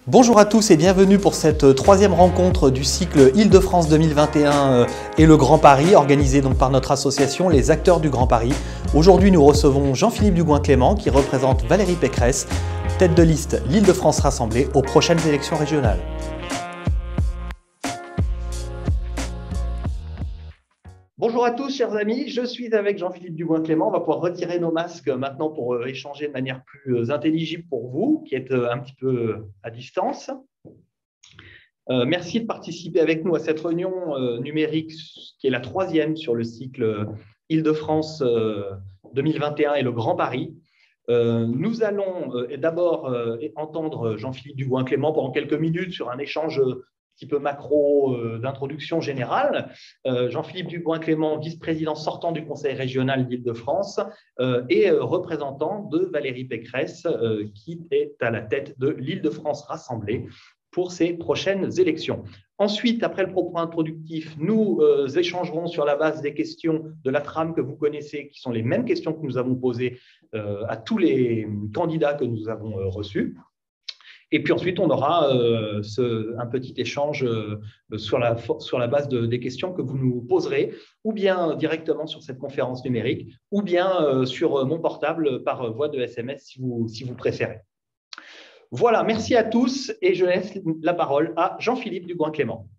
Bonjour à tous et bienvenue pour cette troisième rencontre du cycle Île-de-France 2021 et le Grand Paris, organisé donc par notre association Les Acteurs du Grand Paris. Aujourd'hui, nous recevons Jean-Philippe Dugouin-Clément qui représente Valérie Pécresse, tête de liste l'Île-de-France rassemblée aux prochaines élections régionales. Bonjour à tous, chers amis. Je suis avec Jean-Philippe Dugouin-Clément. On va pouvoir retirer nos masques maintenant pour échanger de manière plus intelligible pour vous, qui êtes un petit peu à distance. Merci de participer avec nous à cette réunion numérique, qui est la troisième sur le cycle Île-de-France 2021 et le Grand Paris. Nous allons d'abord entendre Jean-Philippe Dugouin-Clément pendant quelques minutes sur un échange petit peu macro d'introduction générale. Jean-Philippe Dugouin-Clément, vice-président sortant du Conseil régional d'Île-de-France et représentant de Valérie Pécresse, qui est à la tête de l'Île-de-France rassemblée pour ces prochaines élections. Ensuite, après le propos introductif, nous échangerons sur la base des questions de la trame que vous connaissez, qui sont les mêmes questions que nous avons posées à tous les candidats que nous avons reçus. Et puis ensuite, on aura un petit échange sur la base des questions que vous nous poserez, ou bien directement sur cette conférence numérique, ou bien sur mon portable par voie de SMS si vous préférez. Voilà, merci à tous et je laisse la parole à Jean-Philippe Dugouin-Clément.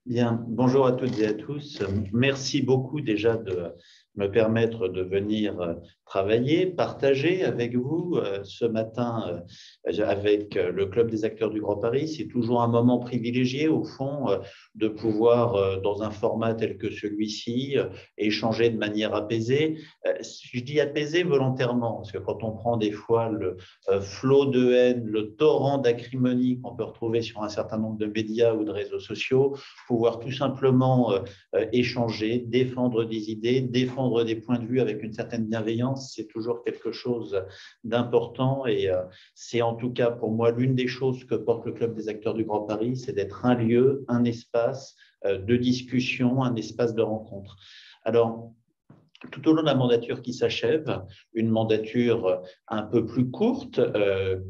Bien, bonjour à toutes et à tous. Merci beaucoup déjà de me permettre de venir travailler, partager avec vous ce matin avec le Club des Acteurs du Grand Paris. C'est toujours un moment privilégié, au fond, de pouvoir, dans un format tel que celui-ci, échanger de manière apaisée. Je dis apaisée volontairement, parce que quand on prend des fois le flot de haine, le torrent d'acrimonie qu'on peut retrouver sur un certain nombre de médias ou de réseaux sociaux, pouvoir tout simplement échanger, défendre des idées, défendre des points de vue avec une certaine bienveillance, c'est toujours quelque chose d'important et c'est en tout cas pour moi l'une des choses que porte le Club des Acteurs du Grand Paris, c'est d'être un lieu, un espace de discussion, un espace de rencontre. Alors, tout au long de la mandature qui s'achève, une mandature un peu plus courte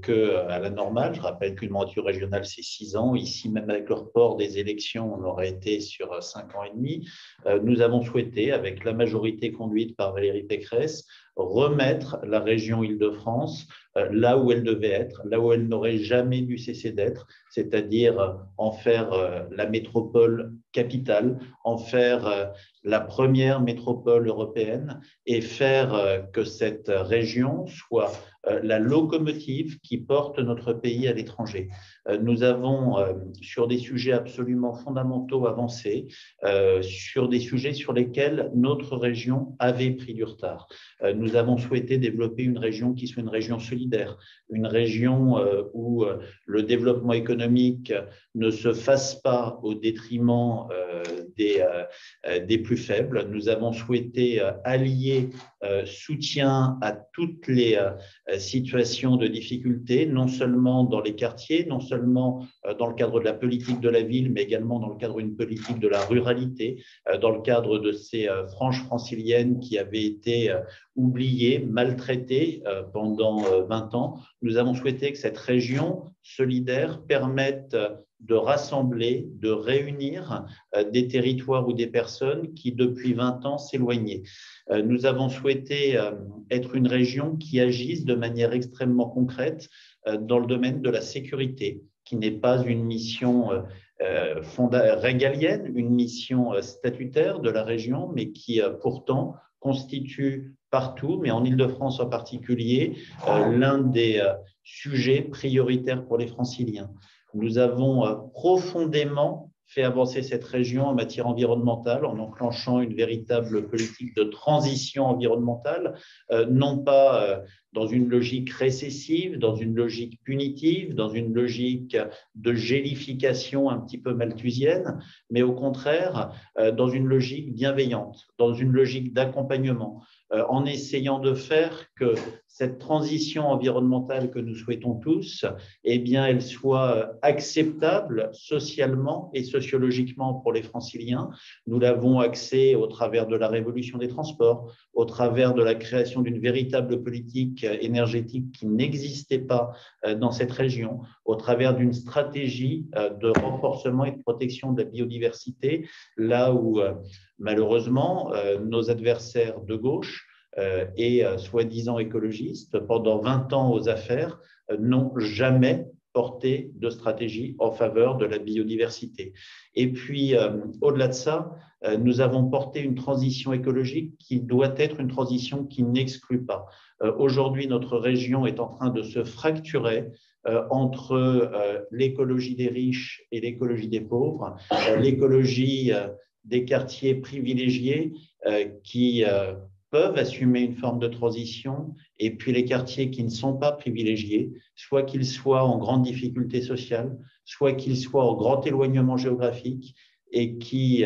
qu'à la normale. Je rappelle qu'une mandature régionale, c'est 6 ans. Ici, même avec le report des élections, on aurait été sur 5 ans et demi. Nous avons souhaité, avec la majorité conduite par Valérie Pécresse, remettre la région Île-de-France là où elle devait être, là où elle n'aurait jamais dû cesser d'être, c'est-à-dire en faire la métropole capitale, en faire la première métropole européenne et faire que cette région soit la locomotive qui porte notre pays à l'étranger. Nous avons, sur des sujets absolument fondamentaux, avancé, sur des sujets sur lesquels notre région avait pris du retard. Nous avons souhaité développer une région qui soit une région solidaire, une région où le développement économique ne se fasse pas au détriment des plus faibles. Nous avons souhaité allier soutien à toutes les situations de difficulté, non seulement dans les quartiers, non seulement dans le cadre de la politique de la ville, mais également dans le cadre d'une politique de la ruralité, dans le cadre de ces franges franciliennes qui avaient été oubliées, maltraitées pendant 20 ans. Nous avons souhaité que cette région solidaire permette de rassembler, de réunir des territoires ou des personnes qui, depuis 20 ans, s'éloignaient. Nous avons souhaité être une région qui agisse de manière extrêmement concrète dans le domaine de la sécurité, qui n'est pas une mission régalienne, une mission statutaire de la région, mais qui pourtant constitue partout, mais en Île-de-France en particulier, l'un des sujets prioritaires pour les Franciliens. Nous avons profondément fait avancer cette région en matière environnementale en enclenchant une véritable politique de transition environnementale, non pas dans une logique récessive, dans une logique punitive, dans une logique de gélification un petit peu malthusienne, mais au contraire dans une logique bienveillante, dans une logique d'accompagnement. en essayant de faire que cette transition environnementale que nous souhaitons tous, eh bien, elle soit acceptable socialement et sociologiquement pour les Franciliens. Nous l'avons axé au travers de la révolution des transports, au travers de la création d'une véritable politique énergétique qui n'existait pas dans cette région, au travers d'une stratégie de renforcement et de protection de la biodiversité, là où malheureusement nos adversaires de gauche et soi-disant écologistes, pendant 20 ans aux affaires, n'ont jamais porté de stratégie en faveur de la biodiversité. Et puis, au-delà de ça, nous avons porté une transition écologique qui doit être une transition qui n'exclut pas. Aujourd'hui, notre région est en train de se fracturer entre l'écologie des riches et l'écologie des pauvres, l'écologie des quartiers privilégiés qui peuvent assumer une forme de transition, et puis les quartiers qui ne sont pas privilégiés, soit qu'ils soient en grande difficulté sociale, soit qu'ils soient en grand éloignement géographique, et qui,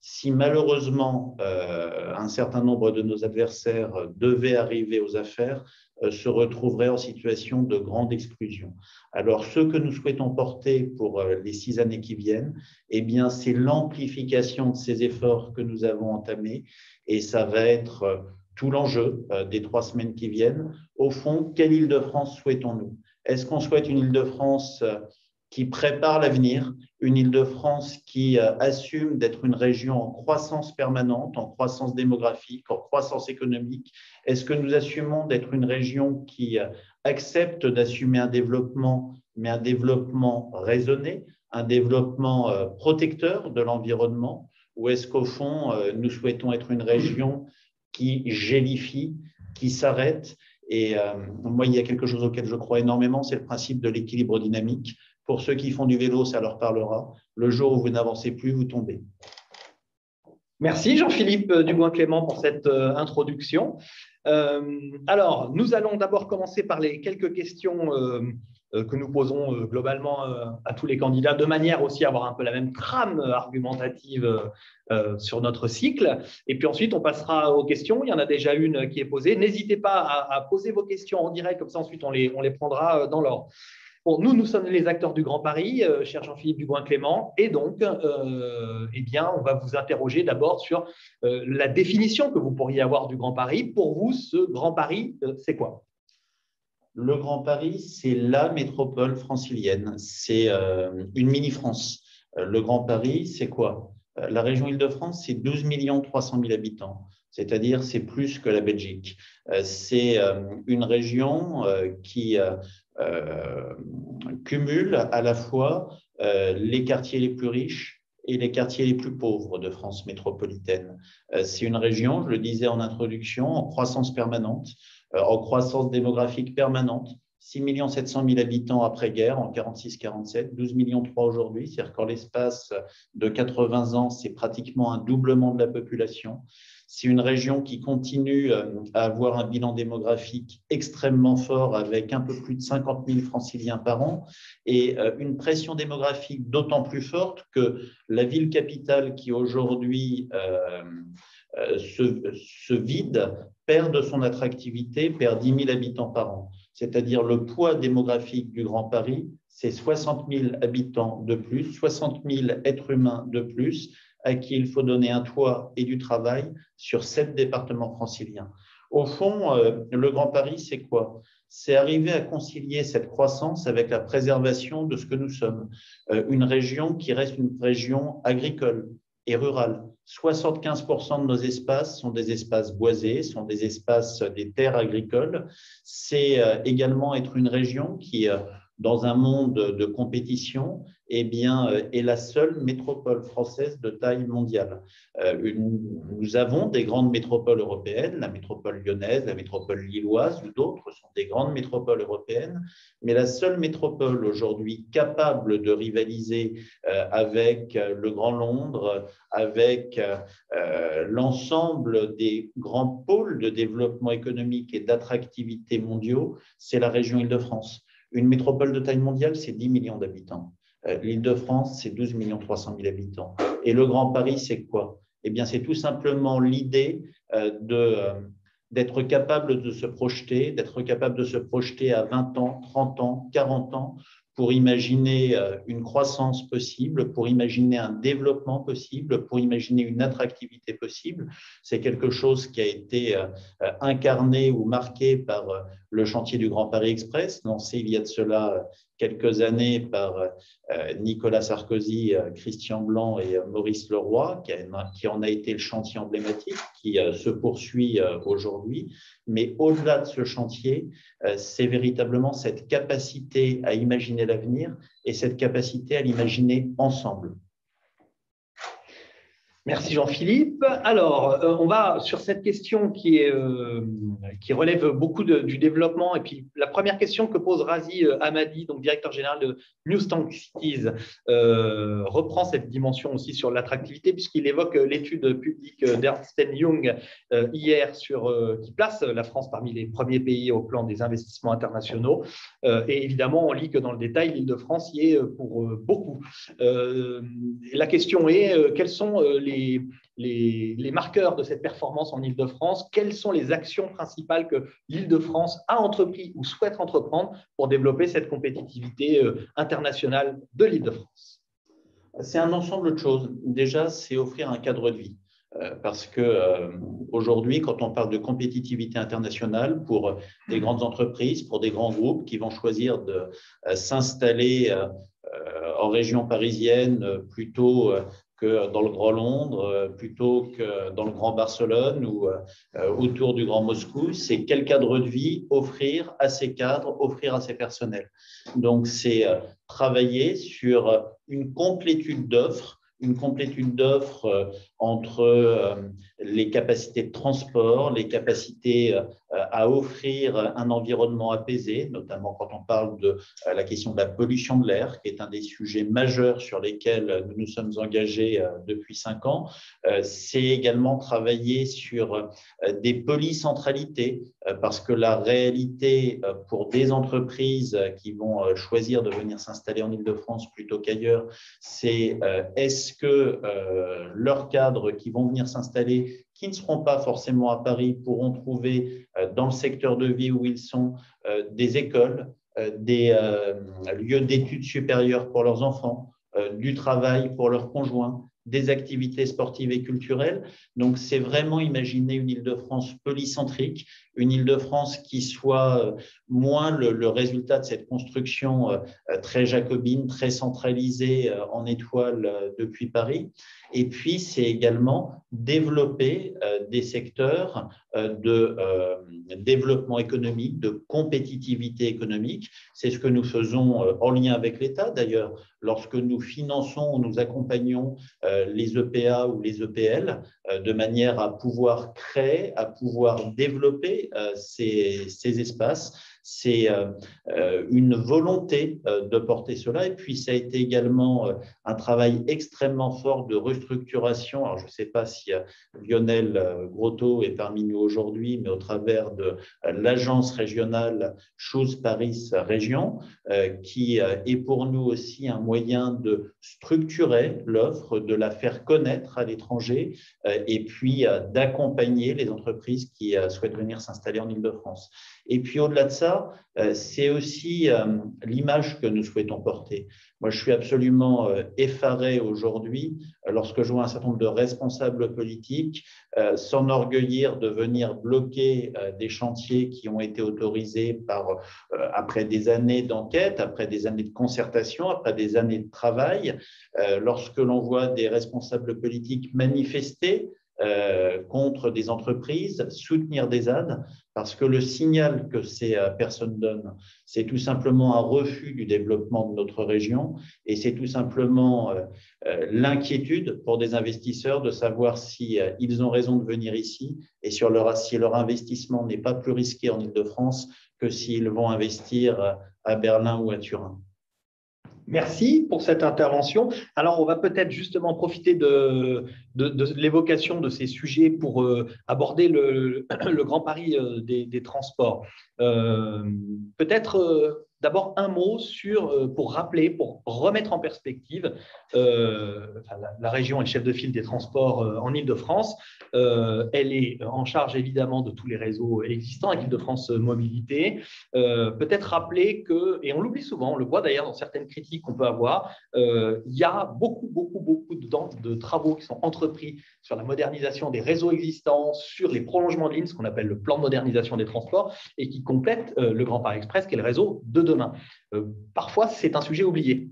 si malheureusement un certain nombre de nos adversaires devaient arriver aux affaires, se retrouveraient en situation de grande exclusion. Alors, ce que nous souhaitons porter pour les 6 années qui viennent, eh bien, c'est l'amplification de ces efforts que nous avons entamés, et ça va être tout l'enjeu des 3 semaines qui viennent. Au fond, quelle Île-de-France souhaitons-nous? Est-ce qu'on souhaite une Île-de-France qui prépare l'avenir, une Île-de-France qui assume d'être une région en croissance permanente, en croissance démographique, en croissance économique? Est-ce que nous assumons d'être une région qui accepte d'assumer un développement, mais un développement raisonné, un développement protecteur de l'environnement? Ou est-ce qu'au fond, nous souhaitons être une région qui gélifie, qui s'arrête? Et moi, il y a quelque chose auquel je crois énormément, c'est le principe de l'équilibre dynamique. Pour ceux qui font du vélo, ça leur parlera. Le jour où vous n'avancez plus, vous tombez. Merci Jean-Philippe Dubois-Clément pour cette introduction. Alors, nous allons d'abord commencer par les quelques questions que nous posons globalement à tous les candidats, de manière aussi à avoir un peu la même trame argumentative sur notre cycle. Et puis ensuite, on passera aux questions. Il y en a déjà une qui est posée. N'hésitez pas à poser vos questions en direct, comme ça ensuite on les prendra dans l'ordre. Bon, nous sommes les acteurs du Grand Paris, cher Jean-Philippe Dubois-Clément, et donc, eh bien, on va vous interroger d'abord sur la définition que vous pourriez avoir du Grand Paris. Pour vous, ce Grand Paris, c'est quoi? Le Grand Paris, c'est la métropole francilienne, c'est une mini-France. Le Grand Paris, c'est quoi? La région Île-de-France, c'est 12 300 000 habitants, c'est-à-dire c'est plus que la Belgique. C'est une région qui cumule à la fois les quartiers les plus riches et les quartiers les plus pauvres de France métropolitaine. C'est une région, je le disais en introduction, en croissance permanente, en croissance démographique permanente. 6 700 000 habitants après-guerre en 46-47, 12 millions 3 aujourd'hui, c'est-à-dire qu'en l'espace de 80 ans, c'est pratiquement un doublement de la population. C'est une région qui continue à avoir un bilan démographique extrêmement fort avec un peu plus de 50 000 franciliens par an et une pression démographique d'autant plus forte que la ville capitale qui aujourd'hui se vide, perd de son attractivité, perd 10 000 habitants par an. C'est-à-dire le poids démographique du Grand Paris, c'est 60 000 habitants de plus, 60 000 êtres humains de plus, à qui il faut donner un toit et du travail sur 7 départements franciliens. Au fond, le Grand Paris, c'est quoi? C'est arriver à concilier cette croissance avec la préservation de ce que nous sommes. Une région qui reste une région agricole et rurale. 75% de nos espaces sont des espaces boisés, sont des espaces des terres agricoles. C'est également être une région qui, dans un monde de compétition, eh bien, est la seule métropole française de taille mondiale. Nous avons des grandes métropoles européennes, la métropole lyonnaise, la métropole lilloise ou d'autres sont des grandes métropoles européennes, mais la seule métropole aujourd'hui capable de rivaliser avec le Grand Londres, avec l'ensemble des grands pôles de développement économique et d'attractivité mondiaux, c'est la région Île-de-France. Une métropole de taille mondiale, c'est 10 millions d'habitants. L'Île-de-France, c'est 12 300 000 habitants. Et le Grand Paris, c'est quoi? Eh bien, c'est tout simplement l'idée d'être capable de se projeter, à 20 ans, 30 ans, 40 ans, pour imaginer une croissance possible, pour imaginer un développement possible, pour imaginer une attractivité possible. C'est quelque chose qui a été incarné ou marqué par le chantier du Grand Paris Express, lancé il y a de cela quelques années par Nicolas Sarkozy, Christian Blanc et Maurice Leroy, qui en a été le chantier emblématique, qui se poursuit aujourd'hui. Mais au-delà de ce chantier, c'est véritablement cette capacité à imaginer l'avenir et cette capacité à l'imaginer ensemble. Merci Jean-Philippe. Alors, on va sur cette question qui relève beaucoup du développement. Et puis, la première question que pose Razi Hamadi, donc directeur général de Newstank Cities, reprend cette dimension aussi sur l'attractivité, puisqu'il évoque l'étude publique d'Ernst & Young hier qui place la France parmi les premiers pays au plan des investissements internationaux. Et évidemment, on lit que dans le détail, l'Île-de-France y est pour beaucoup. La question est, quels sont les marqueurs de cette performance en Île-de-France? Quelles sont les actions principales que l'Île-de-France a entrepris ou souhaite entreprendre pour développer cette compétitivité internationale de l'Île-de-France? C'est un ensemble de choses. Déjà, c'est offrir un cadre de vie. Parce qu'aujourd'hui, quand on parle de compétitivité internationale pour des grandes entreprises, pour des grands groupes qui vont choisir de s'installer en région parisienne plutôt que dans le Grand Londres, plutôt que dans le Grand Barcelone ou autour du Grand Moscou, c'est quel cadre de vie offrir à ces cadres, offrir à ces personnels. Donc, c'est travailler sur une complétude d'offres entre les capacités de transport, les capacités à offrir un environnement apaisé, notamment quand on parle de la question de la pollution de l'air, qui est un des sujets majeurs sur lesquels nous nous sommes engagés depuis 5 ans. C'est également travailler sur des polycentralités, parce que la réalité pour des entreprises qui vont choisir de venir s'installer en Île-de-France plutôt qu'ailleurs, c'est est-ce que leurs cadres qui vont venir s'installer, qui ne seront pas forcément à Paris, pourront trouver dans le secteur de vie où ils sont des écoles, des lieux d'études supérieures pour leurs enfants, du travail pour leurs conjoints, des activités sportives et culturelles. Donc, c'est vraiment imaginer une Île-de-France polycentrique, une Île-de-France qui soit moins le résultat de cette construction très jacobine, très centralisée en étoile depuis Paris. Et puis, c'est également développer des secteurs de développement économique, de compétitivité économique. C'est ce que nous faisons en lien avec l'État. D'ailleurs, lorsque nous finançons ou nous accompagnons les EPA ou les EPL, de manière à pouvoir créer, à pouvoir développer ces espaces. C'est une volonté de porter cela. Et puis, ça a été également un travail extrêmement fort de restructuration. Alors, je ne sais pas si Lionel Grotto est parmi nous aujourd'hui, mais au travers de l'agence régionale Choose Paris Région, qui est pour nous aussi un moyen de structurer l'offre, de la faire connaître à l'étranger et puis d'accompagner les entreprises qui souhaitent venir s'installer en Île-de-France. Et puis, au-delà de ça, c'est aussi l'image que nous souhaitons porter. Moi, je suis absolument effaré aujourd'hui lorsque je vois un certain nombre de responsables politiques s'enorgueillir de venir bloquer des chantiers qui ont été autorisés après des années d'enquête, après des années de concertation, après des années de travail. Lorsque l'on voit des responsables politiques manifester contre des entreprises, soutenir des ZAD, parce que le signal que ces personnes donnent, c'est tout simplement un refus du développement de notre région et c'est tout simplement l'inquiétude pour des investisseurs de savoir si ils ont raison de venir ici et si leur investissement n'est pas plus risqué en Île-de-France que s'ils vont investir à Berlin ou à Turin. Merci pour cette intervention. Alors, on va peut-être justement profiter de l'évocation de ces sujets pour aborder le Grand Paris des transports. Peut-être D'abord, un mot pour rappeler, pour remettre en perspective, la région est le chef de file des transports en Île-de-France. Elle est en charge évidemment de tous les réseaux existants avec Île-de-France Mobilité. Peut-être rappeler que, et on l'oublie souvent, on le voit d'ailleurs dans certaines critiques qu'on peut avoir, il y a beaucoup de travaux qui sont entrepris sur la modernisation des réseaux existants, sur les prolongements de lignes, ce qu'on appelle le plan de modernisation des transports, et qui complètent le Grand Paris Express, qui est le réseau de demain. Parfois, c'est un sujet oublié.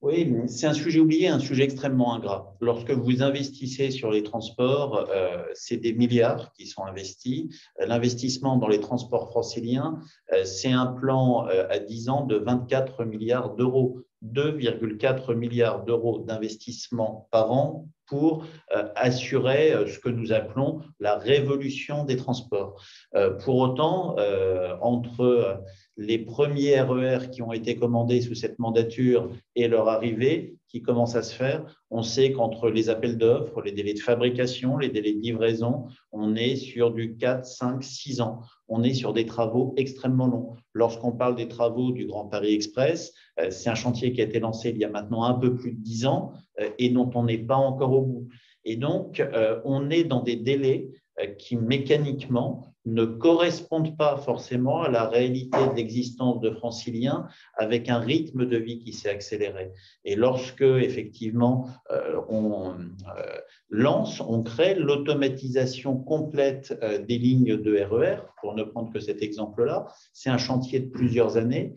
Oui, c'est un sujet oublié, un sujet extrêmement ingrat. Lorsque vous investissez sur les transports, c'est des milliards qui sont investis. L'investissement dans les transports franciliens, c'est un plan à 10 ans de 24 milliards d'euros, 2,4 milliards d'euros d'investissement par an pour assurer ce que nous appelons la révolution des transports. Pour autant, entre les premiers RER qui ont été commandés sous cette mandature et leur arrivée, qui commence à se faire, on sait qu'entre les appels d'offres, les délais de fabrication, les délais de livraison, on est sur du 4, 5, 6 ans. On est sur des travaux extrêmement longs. Lorsqu'on parle des travaux du Grand Paris Express, c'est un chantier qui a été lancé il y a maintenant un peu plus de 10 ans et dont on n'est pas encore au bout. Et donc, on est dans des délais qui mécaniquement ne correspondent pas forcément à la réalité de l'existence de franciliens avec un rythme de vie qui s'est accéléré. Et lorsque, effectivement, on on crée l'automatisation complète des lignes de RER, pour ne prendre que cet exemple-là, c'est un chantier de plusieurs années.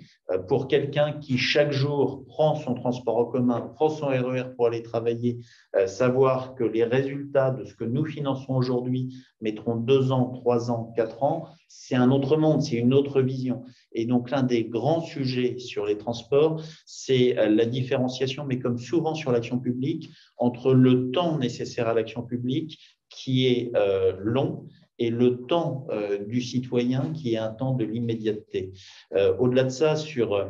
Pour quelqu'un qui, chaque jour, prend son transport en commun, prend son RER pour aller travailler, savoir que les résultats de ce que nous finançons aujourd'hui mettront 2 ans, 3 ans, 4 ans, c'est un autre monde, c'est une autre vision. Et donc, l'un des grands sujets sur les transports, c'est la différenciation, mais comme souvent sur l'action publique, entre le temps nécessaire à l'action publique, qui est long, et le temps du citoyen, qui est un temps de l'immédiateté. Au-delà de ça, sur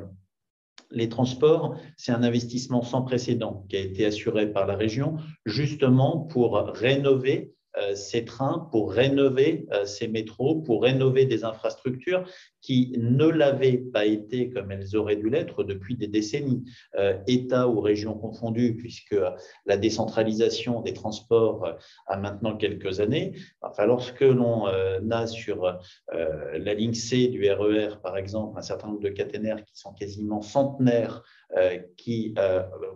les transports, c'est un investissement sans précédent qui a été assuré par la région, justement pour rénover ces trains, pour rénover ces métros, pour rénover des infrastructures qui ne l'avaient pas été comme elles auraient dû l'être depuis des décennies, État ou régions confondues, puisque la décentralisation des transports a maintenant quelques années. Enfin, lorsque l'on a sur la ligne C du RER, par exemple, un certain nombre de caténaires qui sont quasiment centenaires, qui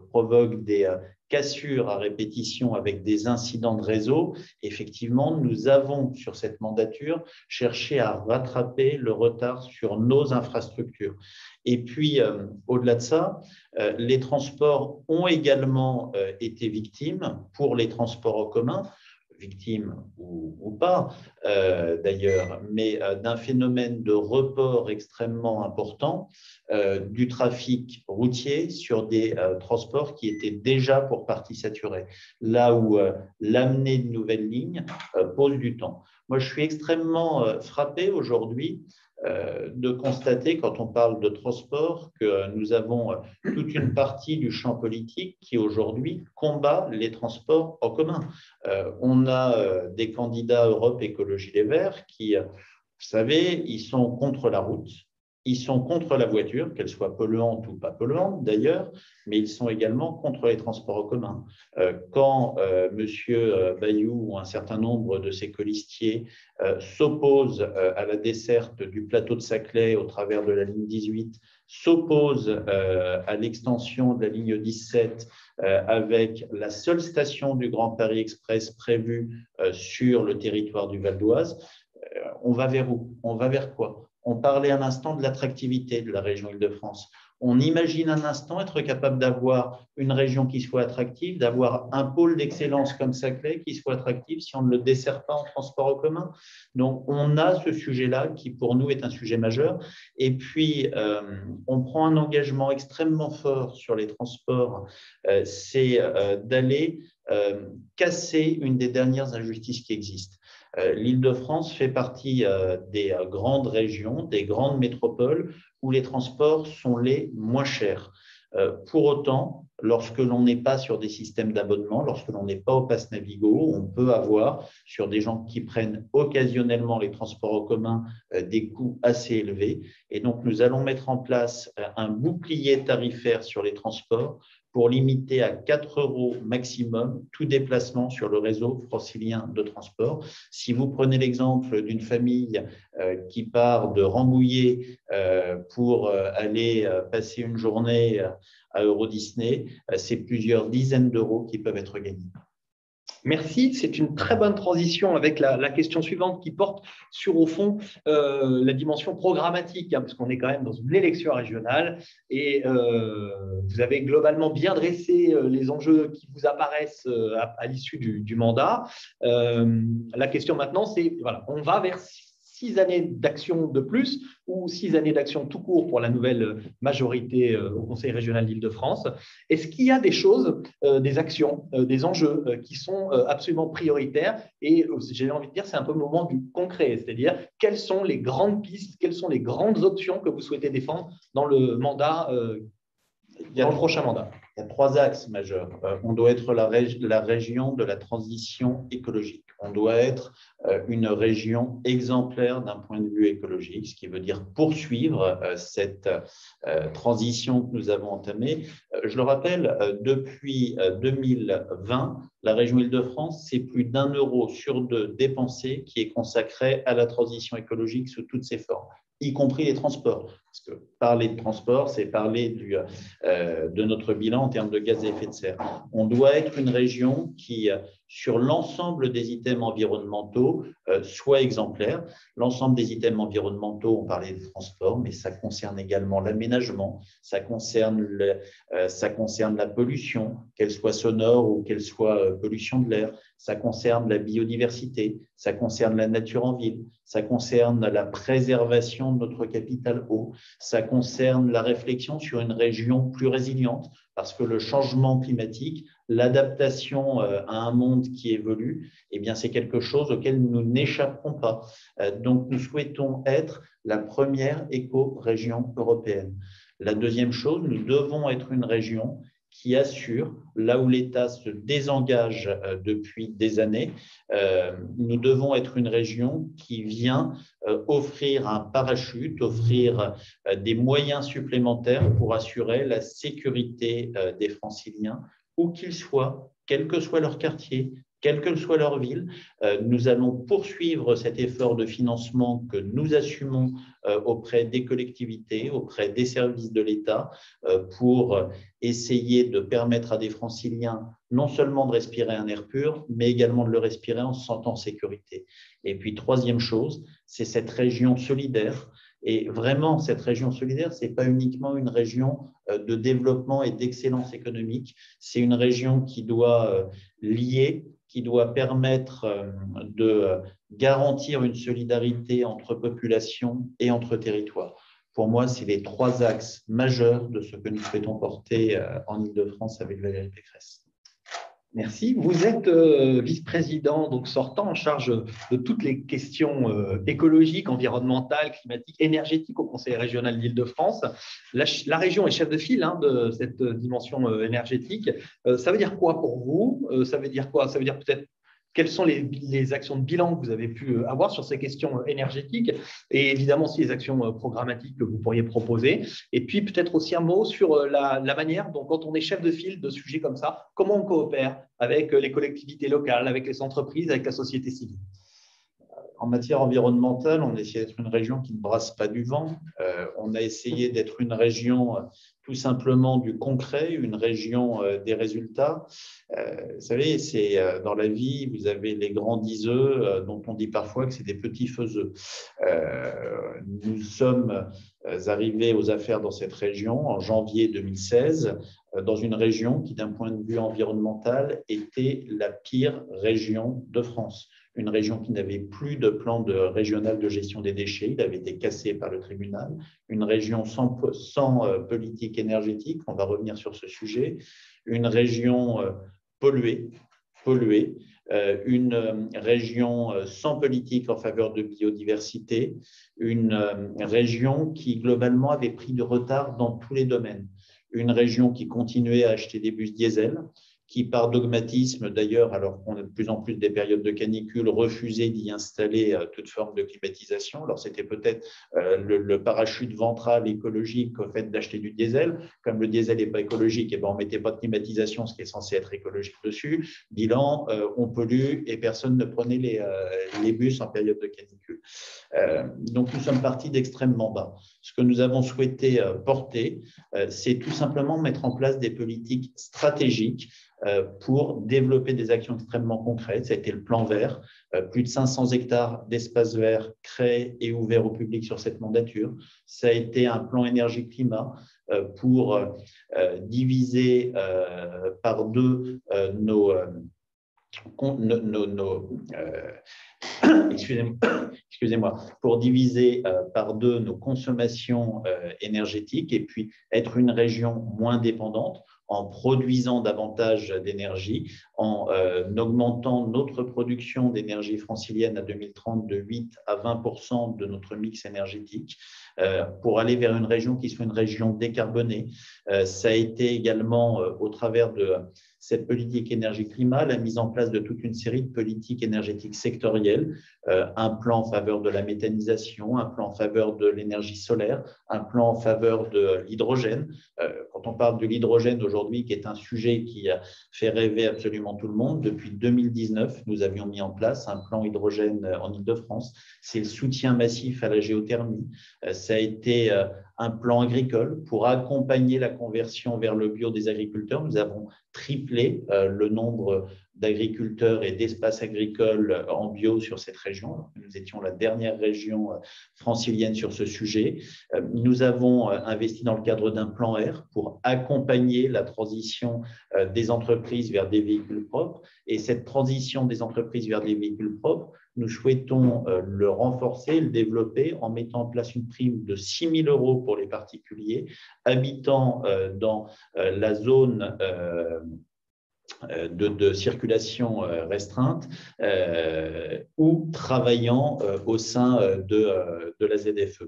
provoquent des cassures à répétition avec des incidents de réseau, effectivement, nous avons sur cette mandature cherché à rattraper le retard sur nos infrastructures. Et puis, au-delà de ça, les transports ont également été victimes pour les transports en commun, victimes ou pas d'ailleurs, mais d'un phénomène de report extrêmement important du trafic routier sur des transports qui étaient déjà pour partie saturés, là où l'amener de nouvelles lignes pose du temps. Moi, je suis extrêmement frappé aujourd'hui de constater, quand on parle de transport, que nous avons toute une partie du champ politique qui aujourd'hui combat les transports en commun. On a des candidats Europe Écologie Les Verts qui, vous savez, ils sont contre la route, ils sont contre la voiture, qu'elle soit polluante ou pas polluante d'ailleurs, mais ils sont également contre les transports en commun. Quand M. Bayou ou un certain nombre de ses colistiers s'opposent à la desserte du plateau de Saclay au travers de la ligne 18, s'opposent à l'extension de la ligne 17 avec la seule station du Grand Paris Express prévue sur le territoire du Val d'Oise, on va vers où? On va vers quoi? On parlait un instant de l'attractivité de la région Île-de-France. On imagine un instant être capable d'avoir une région qui soit attractive, d'avoir un pôle d'excellence comme Saclay qui soit attractif si on ne le dessert pas en transport en commun. Donc, on a ce sujet-là qui, pour nous, est un sujet majeur. Et puis, on prend un engagement extrêmement fort sur les transports, c'est d'aller casser une des dernières injustices qui existent. L'Île-de-France fait partie des grandes régions, des grandes métropoles où les transports sont les moins chers. Pour autant, lorsque l'on n'est pas sur des systèmes d'abonnement, lorsque l'on n'est pas au Pass Navigo, on peut avoir, sur des gens qui prennent occasionnellement les transports en commun, des coûts assez élevés. Et donc, nous allons mettre en place un bouclier tarifaire sur les transports pour limiter à 4 € maximum tout déplacement sur le réseau francilien de transport. Si vous prenez l'exemple d'une famille qui part de Rambouillet pour aller passer une journée à Euro Disney, c'est plusieurs dizaines d'euros qui peuvent être gagnés. Merci, c'est une très bonne transition avec la question suivante qui porte sur, au fond, la dimension programmatique, parce qu'on est quand même dans une élection régionale et vous avez globalement bien dressé les enjeux qui vous apparaissent à l'issue du mandat. La question maintenant, c'est, voilà, on va vers 6 années d'action de plus ou 6 années d'action tout court pour la nouvelle majorité au Conseil régional d'Île-de-France. Est-ce qu'il y a des choses, des actions, des enjeux qui sont absolument prioritaires? Et j'ai envie de dire, c'est un peu le moment du concret, c'est-à-dire quelles sont les grandes pistes, quelles sont les grandes options que vous souhaitez défendre dans le mandat, dans le prochain mandat? Il y a 3 axes majeurs. On doit être la région de la transition écologique. On doit être une région exemplaire d'un point de vue écologique, ce qui veut dire poursuivre cette transition que nous avons entamée. Je le rappelle, depuis 2020, la région Île-de-France, c'est plus d'1 € sur 2 dépensé qui est consacré à la transition écologique sous toutes ses formes, y compris les transports. Parce que parler de transport, c'est parler de notre bilan en termes de gaz à effet de serre. On doit être une région qui, sur l'ensemble des items environnementaux, soit exemplaire. L'ensemble des items environnementaux, on parlait de transport, mais ça concerne également l'aménagement, ça concerne la pollution, qu'elle soit sonore ou qu'elle soit pollution de l'air, ça concerne la biodiversité, ça concerne la nature en ville, ça concerne la préservation de notre capital eau, ça concerne la réflexion sur une région plus résiliente, parce que le changement climatique, l'adaptation à un monde qui évolue, eh bien, c'est quelque chose auquel nous n'échapperons pas. Donc, nous souhaitons être la première éco-région européenne. La deuxième chose, nous devons être une région qui assure, là où l'État se désengage depuis des années, nous devons être une région qui vient offrir un parachute, offrir des moyens supplémentaires pour assurer la sécurité des Franciliens, où qu'ils soient, quel que soit leur quartier, quelle que soit leur ville. Nous allons poursuivre cet effort de financement que nous assumons auprès des collectivités, auprès des services de l'État, pour essayer de permettre à des Franciliens non seulement de respirer un air pur, mais également de le respirer en se sentant en sécurité. Et puis, troisième chose, c'est cette région solidaire. Et vraiment, cette région solidaire, ce n'est pas uniquement une région de développement et d'excellence économique, c'est une région qui doit lier, qui doit permettre de garantir une solidarité entre populations et entre territoires. Pour moi, c'est les 3 axes majeurs de ce que nous souhaitons porter en Île-de-France avec Valérie Pécresse. Merci. Vous êtes vice-président, donc sortant, en charge de toutes les questions écologiques, environnementales, climatiques, énergétiques au Conseil régional d'Île-de-France. La région est chef de file de cette dimension énergétique. Ça veut dire quoi pour vous? Ça veut dire quoi? Ça veut dire peut-être quelles sont les actions de bilan que vous avez pu avoir sur ces questions énergétiques et évidemment aussi les actions programmatiques que vous pourriez proposer. Et puis peut-être aussi un mot sur la manière dont, quand on est chef de file de sujets comme ça, comment on coopère avec les collectivités locales, avec les entreprises, avec la société civile. En matière environnementale, on essaie d'être une région qui ne brasse pas du vent. On a essayé d'être une région tout simplement du concret, une région des résultats. Vous savez, c'est dans la vie, vous avez les grands diseux dont on dit parfois que c'est des petits faiseux. Nous sommes arrivés aux affaires dans cette région en janvier 2016, dans une région qui, d'un point de vue environnemental, était la pire région de France. Une région qui n'avait plus de plan régional de gestion des déchets, il avait été cassé par le tribunal, une région sans politique énergétique, on va revenir sur ce sujet, une région polluée, une région sans politique en faveur de biodiversité, une région qui globalement avait pris de retard dans tous les domaines. une région qui continuait à acheter des bus diesel, qui, par dogmatisme d'ailleurs, alors qu'on a de plus en plus des périodes de canicule, refusait d'y installer toute forme de climatisation. Alors, c'était peut-être le parachute ventral écologique au fait d'acheter du diesel. Comme le diesel n'est pas écologique, et ben, on ne mettait pas de climatisation, ce qui est censé être écologique dessus. Bilan, on pollue et personne ne prenait les bus en période de canicule. Donc, nous sommes partis d'extrêmement bas. Ce que nous avons souhaité porter, c'est tout simplement mettre en place des politiques stratégiques pour développer des actions extrêmement concrètes. Ça a été le plan vert, plus de 500 hectares d'espaces verts créés et ouverts au public sur cette mandature. Ça a été un plan énergie-climat pour diviser par deux excusez-moi, pour diviser par deux nos consommations énergétiques et puis être une région moins dépendante en produisant davantage d'énergie, en augmentant notre production d'énergie francilienne à 2030 de 8 à 20% de notre mix énergétique, pour aller vers une région qui soit une région décarbonée. Ça a été également, au travers de cette politique énergie-climat, la mise en place de toute une série de politiques énergétiques sectorielles, un plan en faveur de la méthanisation, un plan en faveur de l'énergie solaire, un plan en faveur de l'hydrogène. Quand on parle de l'hydrogène aujourd'hui, qui est un sujet qui fait rêver absolument tout le monde, depuis 2019, nous avions mis en place un plan hydrogène en Île-de-France. C'est le soutien massif à la géothermie. Ça a été un plan agricole pour accompagner la conversion vers le bio des agriculteurs. Nous avons triplé le nombre d'agriculteurs et d'espaces agricoles en bio sur cette région. Nous étions la dernière région francilienne sur ce sujet. Nous avons investi dans le cadre d'un plan R pour accompagner la transition des entreprises vers des véhicules propres. Et cette transition des entreprises vers des véhicules propres, nous souhaitons le renforcer, le développer en mettant en place une prime de 6 000 € pour les particuliers habitant dans la zone de circulation restreinte ou travaillant au sein de la ZFE.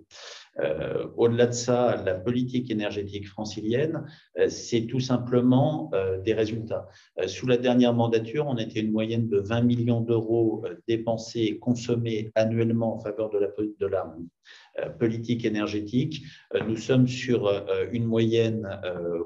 Au-delà de ça, la politique énergétique francilienne, c'est tout simplement des résultats. Sous la dernière mandature, on était une moyenne de 20 millions d'euros dépensés et consommés annuellement en faveur de la politique énergétique. Nous sommes sur une moyenne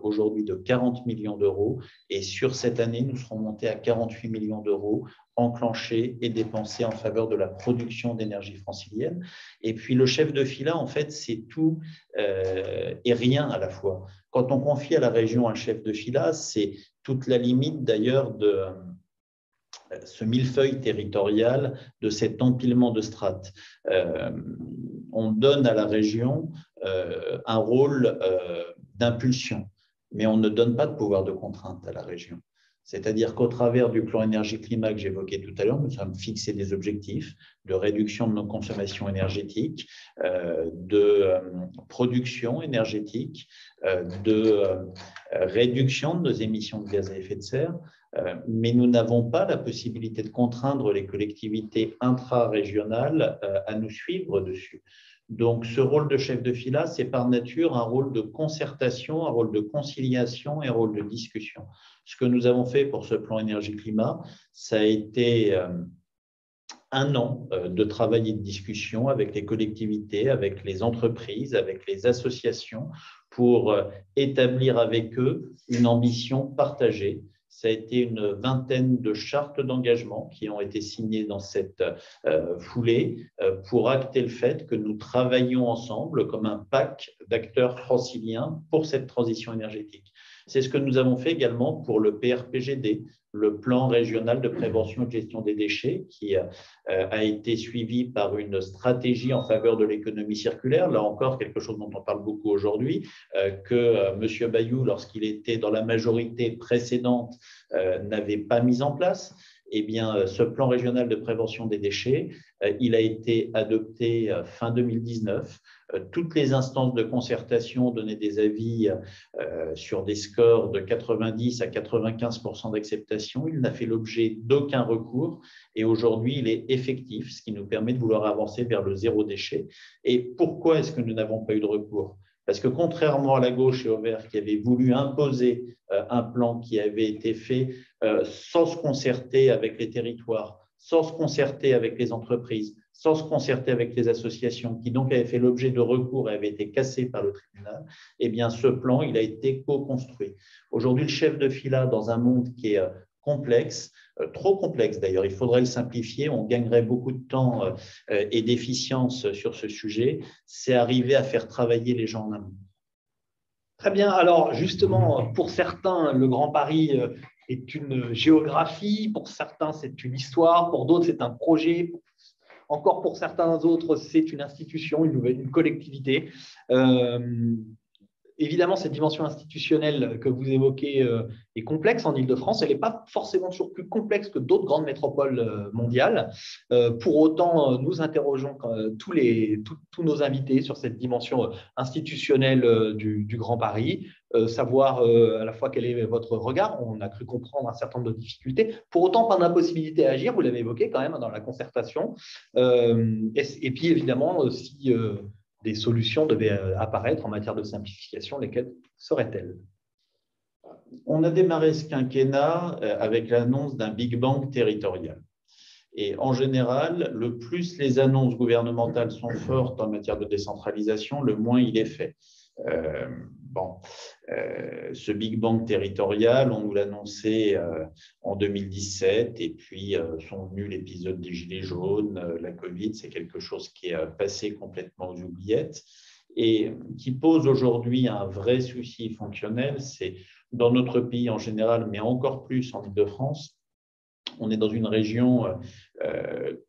aujourd'hui de 40 millions d'euros et sur cette année, nous serons montés à 48 millions d'euros enclenchés et dépensés en faveur de la production d'énergie francilienne. Et puis le chef de fila, en fait, c'est tout et rien à la fois. Quand on confie à la région un chef de fila, c'est toute la limite d'ailleurs de ce millefeuille territorial, de cet empilement de strates. On donne à la région un rôle d'impulsion, mais on ne donne pas de pouvoir de contrainte à la région. C'est-à-dire qu'au travers du plan énergie-climat que j'évoquais tout à l'heure, nous sommes fixés des objectifs de réduction de nos consommations énergétiques, de production énergétique, de réduction de nos émissions de gaz à effet de serre, mais nous n'avons pas la possibilité de contraindre les collectivités intra-régionales à nous suivre dessus. Donc, ce rôle de chef de fila, c'est par nature un rôle de concertation, un rôle de conciliation et un rôle de discussion. Ce que nous avons fait pour ce plan énergie-climat, ça a été un an de travail et de discussion avec les collectivités, avec les entreprises, avec les associations pour établir avec eux une ambition partagée. Ça a été une vingtaine de chartes d'engagement qui ont été signées dans cette foulée pour acter le fait que nous travaillons ensemble comme un pack d'acteurs franciliens pour cette transition énergétique. C'est ce que nous avons fait également pour le PRPGD, le plan régional de prévention et de gestion des déchets, qui a été suivi par une stratégie en faveur de l'économie circulaire. Là encore, quelque chose dont on parle beaucoup aujourd'hui, que M. Bayou, lorsqu'il était dans la majorité précédente, n'avait pas mis en place. Eh bien, ce plan régional de prévention des déchets, il a été adopté fin 2019. Toutes les instances de concertation ont donné des avis sur des scores de 90 à 95% d'acceptation. Il n'a fait l'objet d'aucun recours et aujourd'hui, il est effectif, ce qui nous permet de vouloir avancer vers le zéro déchet. Et pourquoi est-ce que nous n'avons pas eu de recours ? Parce que contrairement à la gauche et aux Verts qui avaient voulu imposer un plan qui avait été fait sans se concerter avec les territoires, sans se concerter avec les entreprises, sans se concerter avec les associations, qui donc avaient fait l'objet de recours et avaient été cassés par le tribunal, eh bien ce plan, il a été co-construit. Aujourd'hui, le chef de fila dans un monde qui est complexe, trop complexe d'ailleurs, il faudrait le simplifier, on gagnerait beaucoup de temps et d'efficience sur ce sujet, c'est arriver à faire travailler les gens en amont. Très bien. Alors, justement, pour certains, le Grand Paris est une géographie, pour certains, c'est une histoire, pour d'autres, c'est un projet, encore pour certains autres, c'est une institution, une collectivité. Évidemment, cette dimension institutionnelle que vous évoquez est complexe en Île-de-France. Elle n'est pas forcément toujours plus complexe que d'autres grandes métropoles mondiales. Pour autant, nous interrogeons tous nos invités sur cette dimension institutionnelle du Grand Paris, savoir à la fois quel est votre regard. On a cru comprendre un certain nombre de difficultés. Pour autant, pas d'impossibilité à agir. Vous l'avez évoqué quand même dans la concertation. Et puis, évidemment, si des solutions devaient apparaître en matière de simplification, lesquelles seraient-elles? On a démarré ce quinquennat avec l'annonce d'un Big Bang territorial. Et en général, le plus les annonces gouvernementales sont fortes en matière de décentralisation, le moins il est fait. Ce Big Bang territorial, on nous l'annonçait en 2017, et puis sont venus l'épisode des Gilets jaunes, la Covid, c'est quelque chose qui est passé complètement aux oubliettes et qui pose aujourd'hui un vrai souci fonctionnel. C'est dans notre pays en général, mais encore plus en Île-de-France, on est dans une région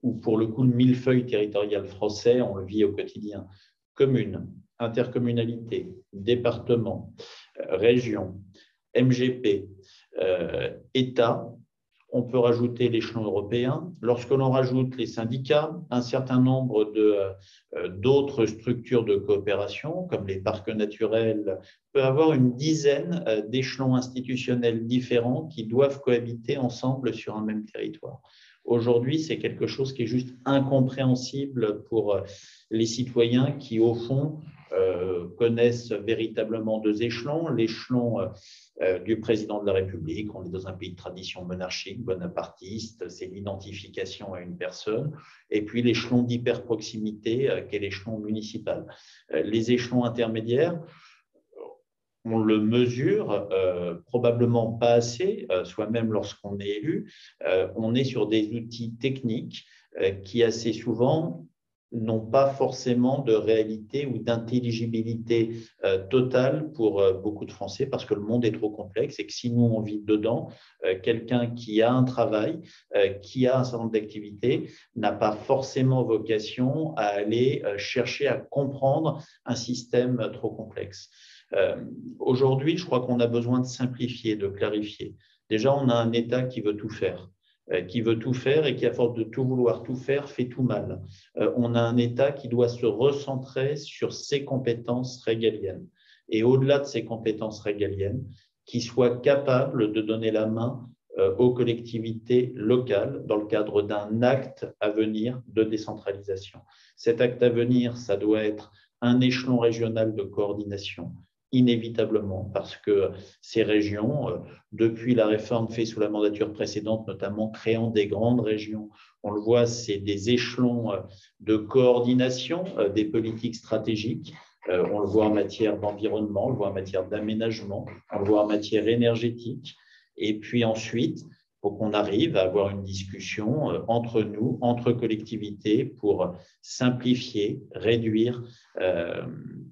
où, pour le coup, le millefeuille territorial français, on le vit au quotidien. Communes, intercommunalité, département, région, MGP, État, on peut rajouter l'échelon européen. Lorsque l'on rajoute les syndicats, un certain nombre d'autres structures de coopération, comme les parcs naturels, peut avoir une dizaine d'échelons institutionnels différents qui doivent cohabiter ensemble sur un même territoire. Aujourd'hui, c'est quelque chose qui est juste incompréhensible pour les citoyens qui, au fond, connaissent véritablement deux échelons. L'échelon du président de la République, on est dans un pays de tradition monarchique, bonapartiste, c'est l'identification à une personne, et puis l'échelon d'hyperproximité, qui est l'échelon municipal. Les échelons intermédiaires, on le mesure probablement pas assez, soit même lorsqu'on est élu. On est sur des outils techniques qui assez souvent n'ont pas forcément de réalité ou d'intelligibilité totale pour beaucoup de Français, parce que le monde est trop complexe et que si nous on vit dedans, quelqu'un qui a un travail, qui a un certain nombre d'activités, n'a pas forcément vocation à aller chercher à comprendre un système trop complexe. Aujourd'hui, je crois qu'on a besoin de simplifier, de clarifier. Déjà, on a un État qui veut tout faire et qui, à force de tout vouloir tout faire, fait tout mal. On a un État qui doit se recentrer sur ses compétences régaliennes. Et au-delà de ses compétences régaliennes, qui soit capable de donner la main aux collectivités locales dans le cadre d'un acte à venir de décentralisation. Cet acte à venir, ça doit être un échelon régional de coordination, inévitablement, parce que ces régions, depuis la réforme faite sous la mandature précédente, notamment créant des grandes régions, on le voit, c'est des échelons de coordination des politiques stratégiques. On le voit en matière d'environnement, on le voit en matière d'aménagement, on le voit en matière énergétique. Et puis ensuite, il faut qu'on arrive à avoir une discussion entre nous, entre collectivités, pour simplifier, réduire,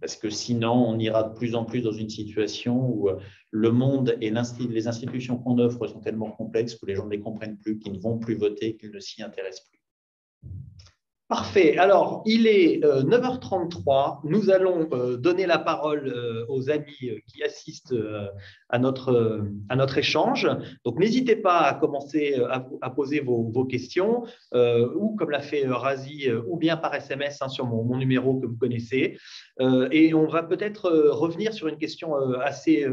parce que sinon, on ira de plus en plus dans une situation où le monde et les institutions qu'on offre sont tellement complexes que les gens ne les comprennent plus, qu'ils ne vont plus voter, qu'ils ne s'y intéressent plus. Parfait. Alors, il est 9h33. Nous allons donner la parole aux amis qui assistent à notre échange. Donc, n'hésitez pas à commencer à poser vos questions, ou comme l'a fait Razi, ou bien par SMS sur mon numéro que vous connaissez. Et on va peut-être revenir sur une question assez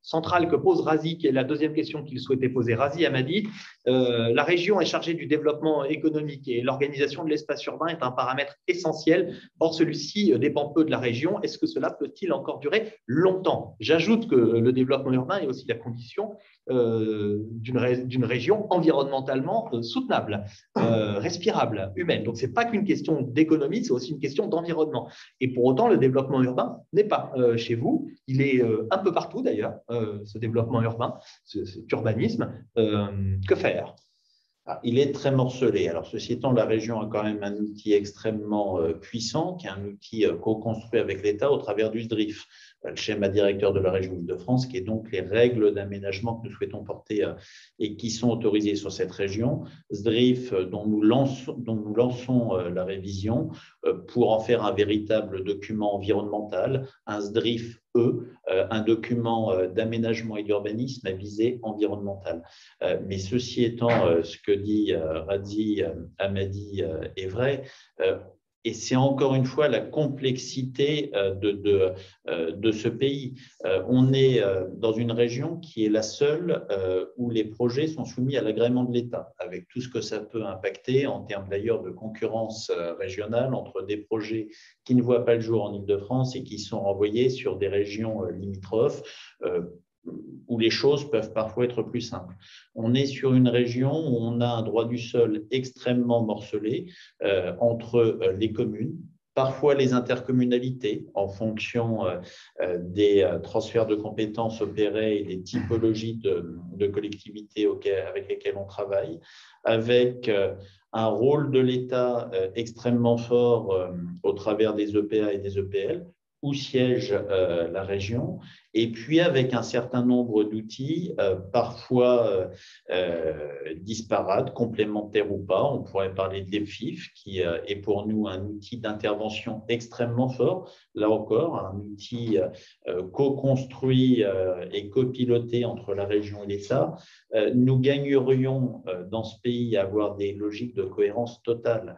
centrale que pose Razi, qui est la deuxième question qu'il souhaitait poser. Razi m'a dit, la région est chargée du développement économique et l'organisation de l'espace urbain. urbain est un paramètre essentiel. Or, celui-ci dépend peu de la région. Est-ce que cela peut-il encore durer longtemps? J'ajoute que le développement urbain est aussi la condition d'une région environnementalement soutenable, respirable, humaine. Donc, ce n'est pas qu'une question d'économie, c'est aussi une question d'environnement. Et pour autant, le développement urbain n'est pas chez vous. Il est un peu partout d'ailleurs, ce développement urbain, cet urbanisme. Que faire? Il est très morcelé. Alors, ceci étant, la région a quand même un outil extrêmement puissant, qui est un outil co-construit avec l'État au travers du SDRIF, le schéma directeur de la région Île-de-France, qui est donc les règles d'aménagement que nous souhaitons porter et qui sont autorisées sur cette région. SDRIF, dont nous lançons la révision pour en faire un véritable document environnemental, un SDRIF un document d'aménagement et d'urbanisme à visée environnementale. Mais ceci étant, ce que dit Radzi Hamadi est vrai, et c'est encore une fois la complexité de ce pays. On est dans une région qui est la seule où les projets sont soumis à l'agrément de l'État, avec tout ce que ça peut impacter en termes d'ailleurs de concurrence régionale entre des projets qui ne voient pas le jour en Île-de-France et qui sont envoyés sur des régions limitrophes où les choses peuvent parfois être plus simples. On est sur une région où on a un droit du sol extrêmement morcelé entre les communes, parfois les intercommunalités, en fonction des transferts de compétences opérés et des typologies de collectivités avec lesquelles on travaille, avec un rôle de l'État extrêmement fort au travers des EPA et des EPL, où siège la région, et puis avec un certain nombre d'outils, parfois disparates, complémentaires ou pas. On pourrait parler de l'EFIF, qui est pour nous un outil d'intervention extrêmement fort, là encore, un outil co-construit et copiloté entre la région et l'État. Nous gagnerions dans ce pays à avoir des logiques de cohérence totale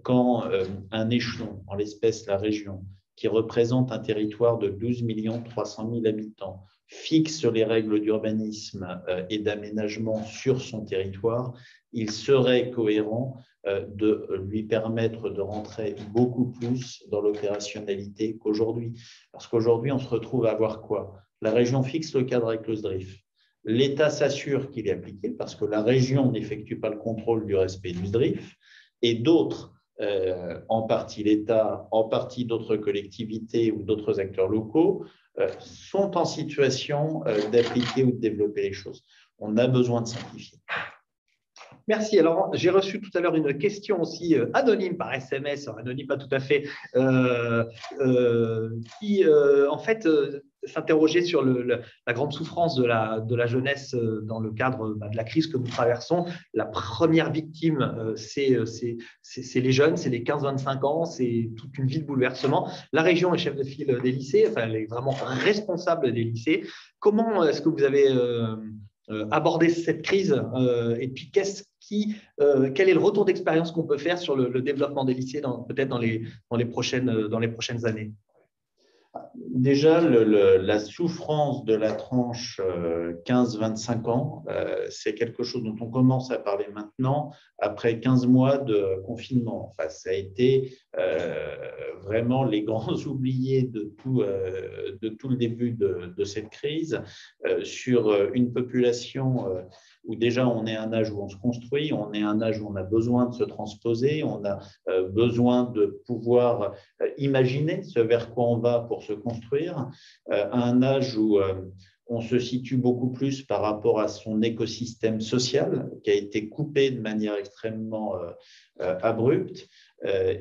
quand un échelon, en l'espèce la région, qui représente un territoire de 12 300 000 habitants, fixe les règles d'urbanisme et d'aménagement sur son territoire, il serait cohérent de lui permettre de rentrer beaucoup plus dans l'opérationnalité qu'aujourd'hui. Parce qu'aujourd'hui, on se retrouve à avoir quoi? La région fixe le cadre avec le SDRIF. L'État s'assure qu'il est appliqué parce que la région n'effectue pas le contrôle du respect du SDRIF et d'autres, en partie l'État, en partie d'autres collectivités ou d'autres acteurs locaux, sont en situation d'appliquer ou de développer les choses. On a besoin de simplifier. Merci. Alors, j'ai reçu tout à l'heure une question aussi anonyme par SMS, anonyme pas tout à fait, qui en fait s'interrogeait sur la grande souffrance de la jeunesse dans le cadre de la crise que nous traversons. La première victime, c'est les jeunes, c'est les 15-25 ans, c'est toute une vie de bouleversement. La région est chef de file des lycées, enfin, elle est vraiment responsable des lycées. Comment est-ce que vous avez aborder cette crise et puis quel est le retour d'expérience qu'on peut faire sur le développement des lycées peut-être dans les prochaines années? Déjà, la souffrance de la tranche 15-25 ans, c'est quelque chose dont on commence à parler maintenant, après 15 mois de confinement. Enfin, ça a été vraiment les grands oubliés de tout le début de cette crise, sur une population où déjà on est à un âge où on se construit, on est à un âge où on a besoin de se transposer, on a besoin de pouvoir imaginer ce vers quoi on va pour se construire, à un âge où on se situe beaucoup plus par rapport à son écosystème social qui a été coupé de manière extrêmement abrupte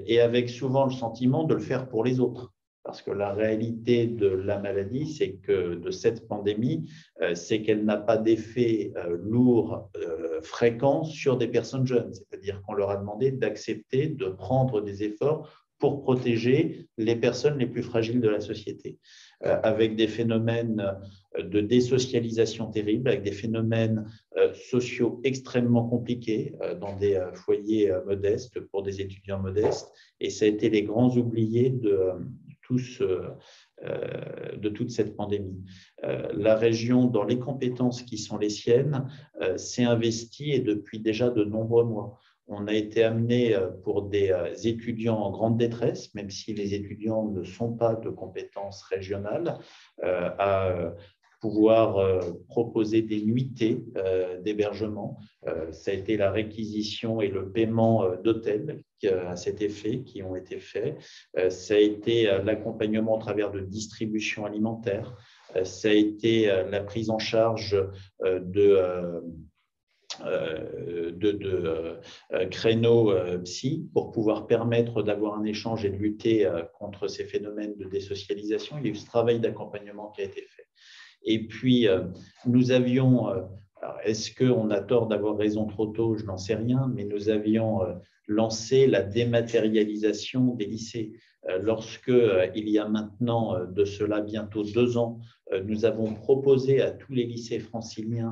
et avec souvent le sentiment de le faire pour les autres. Parce que la réalité de la maladie, c'est que de cette pandémie, c'est qu'elle n'a pas d'effet lourd, fréquent sur des personnes jeunes. C'est-à-dire qu'on leur a demandé d'accepter de prendre des efforts pour protéger les personnes les plus fragiles de la société, avec des phénomènes de désocialisation terribles, avec des phénomènes sociaux extrêmement compliqués dans des foyers modestes pour des étudiants modestes. Et ça a été les grands oubliés de toute cette pandémie. La région, dans les compétences qui sont les siennes, s'est investie et depuis déjà de nombreux mois. On a été amené pour des étudiants en grande détresse, même si les étudiants ne sont pas de compétences régionales, à pouvoir proposer des nuitées d'hébergement. Ça a été la réquisition et le paiement d'hôtels à cet effet qui ont été faits. Ça a été l'accompagnement à travers de distribution alimentaire. Ça a été la prise en charge de créneaux psy pour pouvoir permettre d'avoir un échange et de lutter contre ces phénomènes de désocialisation. Il y a eu ce travail d'accompagnement qui a été fait. Et puis, nous avions, est-ce qu'on a tort d'avoir raison trop tôt? Je n'en sais rien, mais nous avions lancé la dématérialisation des lycées. Lorsque, il y a maintenant de cela bientôt 2 ans, nous avons proposé à tous les lycées franciliens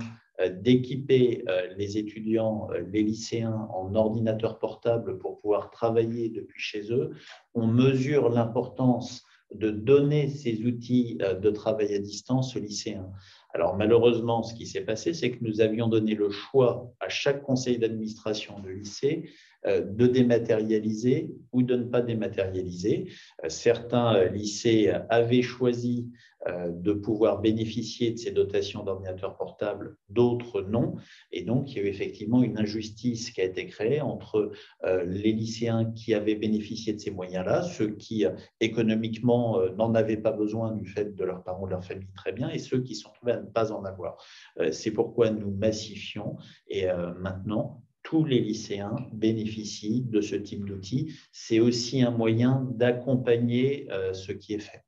d'équiper les étudiants, les lycéens en ordinateur portable pour pouvoir travailler depuis chez eux, on mesure l'importance de donner ces outils de travail à distance aux lycéens. Alors malheureusement, ce qui s'est passé, c'est que nous avions donné le choix à chaque conseil d'administration de lycée de dématérialiser ou de ne pas dématérialiser. Certains lycées avaient choisi de pouvoir bénéficier de ces dotations d'ordinateurs portables, d'autres non. Et donc, il y a eu effectivement une injustice qui a été créée entre les lycéens qui avaient bénéficié de ces moyens-là, ceux qui économiquement n'en avaient pas besoin du fait de leurs parents ou de leur famille très bien, et ceux qui se sont trouvés à ne pas en avoir. C'est pourquoi nous massifions et maintenant, tous les lycéens bénéficient de ce type d'outils. C'est aussi un moyen d'accompagner ce qui est fait.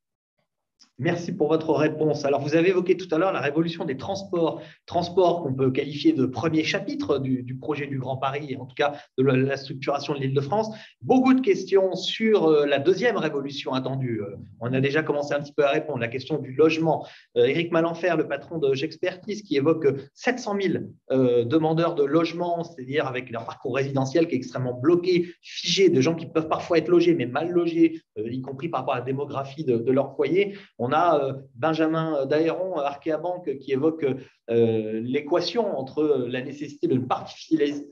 Merci pour votre réponse. Alors, vous avez évoqué tout à l'heure la révolution des transports, transports qu'on peut qualifier de premier chapitre du projet du Grand Paris, en tout cas de la structuration de l'Île-de-France. Beaucoup de questions sur la deuxième révolution attendue. On a déjà commencé un petit peu à répondre, la question du logement. Éric Malenfer, le patron de Gexpertise, qui évoque 700 000 demandeurs de logement, c'est-à-dire avec leur parcours résidentiel qui est extrêmement bloqué, figé, de gens qui peuvent parfois être logés, mais mal logés, y compris par rapport à la démographie de leur foyer. On a Benjamin Dahéron, Arkea Banque, qui évoque l'équation entre la nécessité de ne pas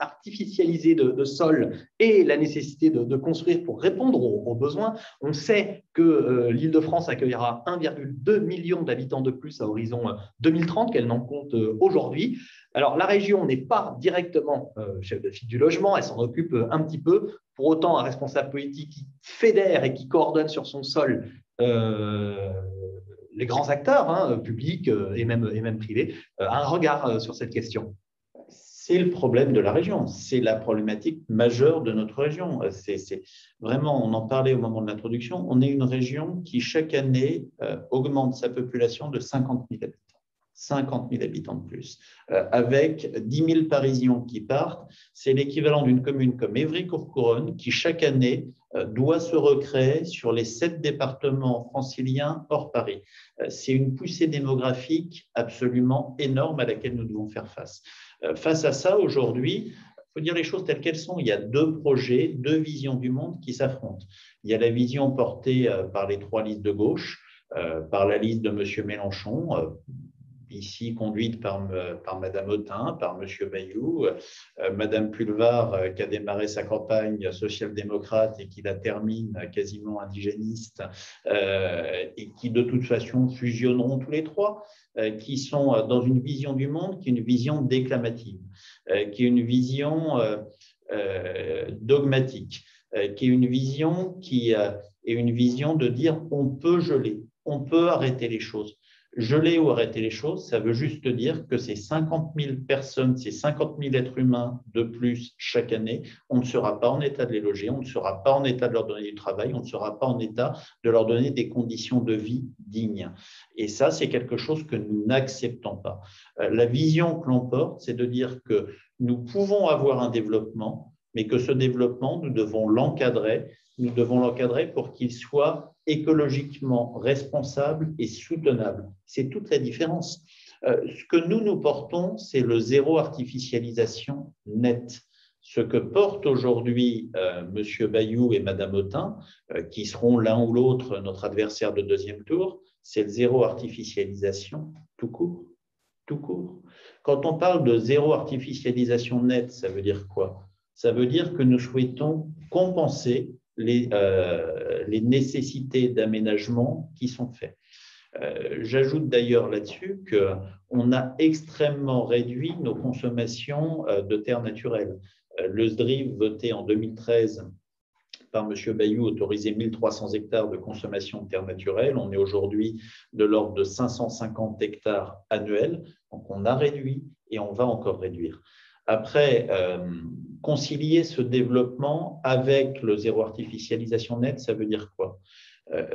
artificialiser de sol et la nécessité de construire pour répondre aux besoins. On sait que l'Île-de-France accueillera 1,2 million d'habitants de plus à horizon 2030, qu'elle n'en compte aujourd'hui. Alors, la région n'est pas directement chef de file du logement, elle s'en occupe un petit peu. Pour autant, un responsable politique qui fédère et qui coordonne sur son sol les grands acteurs, publics et même privés, a un regard sur cette question. C'est le problème de la région, c'est la problématique majeure de notre région. C'est vraiment, on en parlait au moment de l'introduction, on est une région qui chaque année augmente sa population de 50 000 habitants. 50 000 habitants de plus, avec 10 000 Parisiens qui partent. C'est l'équivalent d'une commune comme Évry-Courcouronnes qui, chaque année, doit se recréer sur les 7 départements franciliens hors Paris. C'est une poussée démographique absolument énorme à laquelle nous devons faire face. Face à ça, aujourd'hui, il faut dire les choses telles qu'elles sont. Il y a 2 projets, 2 visions du monde qui s'affrontent. Il y a la vision portée par les 3 listes de gauche, par la liste de M. Mélenchon, ici conduite par Mme Autain, par M. Bayou, Mme Pulvar qui a démarré sa campagne social-démocrate et qui la termine quasiment indigéniste, et qui de toute façon fusionneront tous les 3, qui sont dans une vision du monde qui est une vision déclamative, qui est une vision dogmatique, qui est une vision de dire on peut geler, on peut arrêter les choses. Geler ou arrêter les choses, ça veut juste dire que ces 50 000 personnes, ces 50 000 êtres humains de plus chaque année, on ne sera pas en état de les loger, on ne sera pas en état de leur donner du travail, on ne sera pas en état de leur donner des conditions de vie dignes. Et ça, c'est quelque chose que nous n'acceptons pas. La vision que l'on porte, c'est de dire que nous pouvons avoir un développement, mais que ce développement, nous devons l'encadrer pour qu'il soit écologiquement responsable et soutenable. C'est toute la différence. Ce que nous portons, c'est le zéro artificialisation net. Ce que portent aujourd'hui M. Bayou et Mme Autain, qui seront l'un ou l'autre notre adversaire de deuxième tour, c'est le zéro artificialisation tout court. Tout court. Quand on parle de zéro artificialisation net, ça veut dire quoi? Ça veut dire que nous souhaitons compenser les nécessités d'aménagement qui sont faites. J'ajoute d'ailleurs là-dessus qu'on a extrêmement réduit nos consommations de terres naturelles. Le SDRIF, voté en 2013 par M. Bayou, autorisait 1300 hectares de consommation de terres naturelles. On est aujourd'hui de l'ordre de 550 hectares annuels. Donc, on a réduit et on va encore réduire. Après, concilier ce développement avec le zéro artificialisation nette, ça veut dire quoi?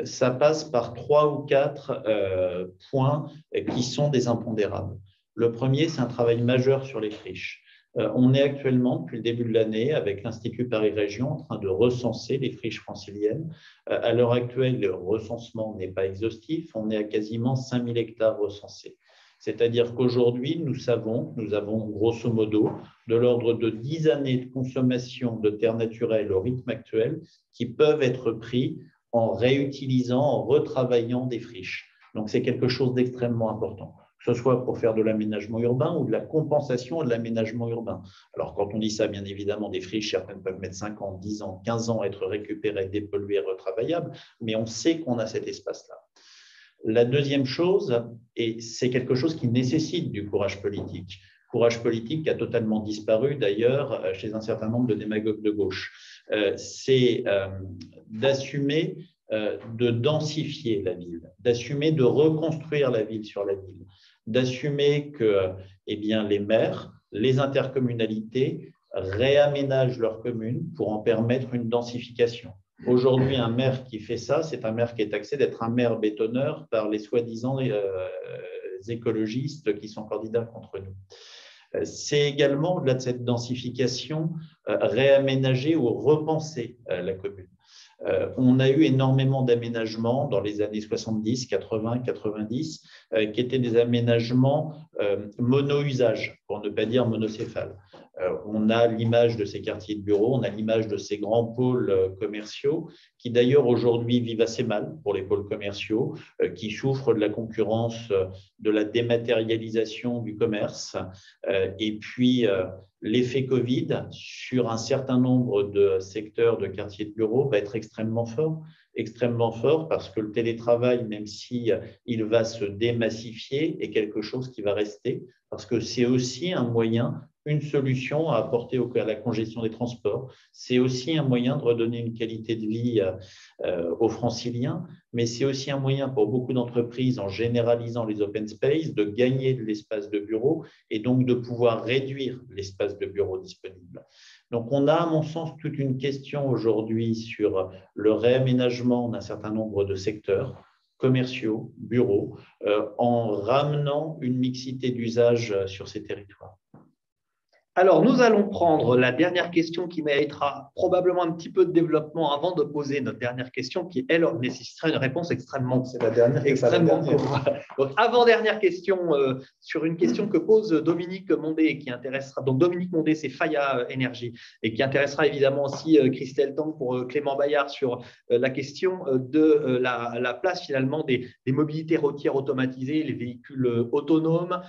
Ça passe par 3 ou 4 points qui sont des impondérables. Le premier, c'est un travail majeur sur les friches. On est actuellement, depuis le début de l'année, avec l'Institut Paris Région, en train de recenser les friches franciliennes. À l'heure actuelle, le recensement n'est pas exhaustif. On est à quasiment 5000 hectares recensés. C'est-à-dire qu'aujourd'hui, nous avons grosso modo de l'ordre de 10 années de consommation de terres naturelles au rythme actuel qui peuvent être pris en réutilisant, en retravaillant des friches. Donc, c'est quelque chose d'extrêmement important, que ce soit pour faire de l'aménagement urbain ou de la compensation de l'aménagement urbain. Alors, quand on dit ça, bien évidemment, des friches, certaines peuvent mettre 5 ans, 10 ans, 15 ans, être récupérées, dépolluées, retravaillables, mais on sait qu'on a cet espace-là. La deuxième chose, et c'est quelque chose qui nécessite du courage politique qui a totalement disparu d'ailleurs chez un certain nombre de démagogues de gauche, c'est d'assumer de densifier la ville, d'assumer de reconstruire la ville sur la ville, d'assumer que les maires, les intercommunalités réaménagent leurs communes pour en permettre une densification. Aujourd'hui, un maire qui fait ça, c'est un maire qui est taxé d'être un maire bétonneur par les soi-disant écologistes qui sont candidats contre nous. C'est également, au-delà de cette densification, réaménager ou repenser la commune. On a eu énormément d'aménagements dans les années 70, 80, 90, qui étaient des aménagements mono-usage, pour ne pas dire monocéphales. On a l'image de ces quartiers de bureaux, on a l'image de ces grands pôles commerciaux qui d'ailleurs aujourd'hui vivent assez mal pour les pôles commerciaux, qui souffrent de la concurrence, de la dématérialisation du commerce et puis l'effet Covid sur un certain nombre de secteurs de quartiers de bureaux va être extrêmement fort parce que le télétravail, même s'il va se démassifier, est quelque chose qui va rester parce que c'est aussi un moyen, une solution à apporter à la congestion des transports. C'est aussi un moyen de redonner une qualité de vie aux franciliens, mais c'est aussi un moyen pour beaucoup d'entreprises, en généralisant les open space, de gagner de l'espace de bureau et donc de pouvoir réduire l'espace de bureau disponible. Donc, on a, à mon sens, toute une question aujourd'hui sur le réaménagement d'un certain nombre de secteurs commerciaux, bureaux, en ramenant une mixité d'usage sur ces territoires. Alors, nous allons prendre la dernière question qui méritera probablement un petit peu de développement avant de poser notre dernière question qui, elle, nécessiterait une réponse extrêmement courte. Donc, avant-dernière question sur une question que pose Dominique Mondé qui intéressera. Donc, Dominique Mondé, c'est Faya Énergie et qui intéressera évidemment aussi Christelle Tang pour Clément Bayard sur la question de la place finalement des mobilités routières automatisées, les véhicules autonomes.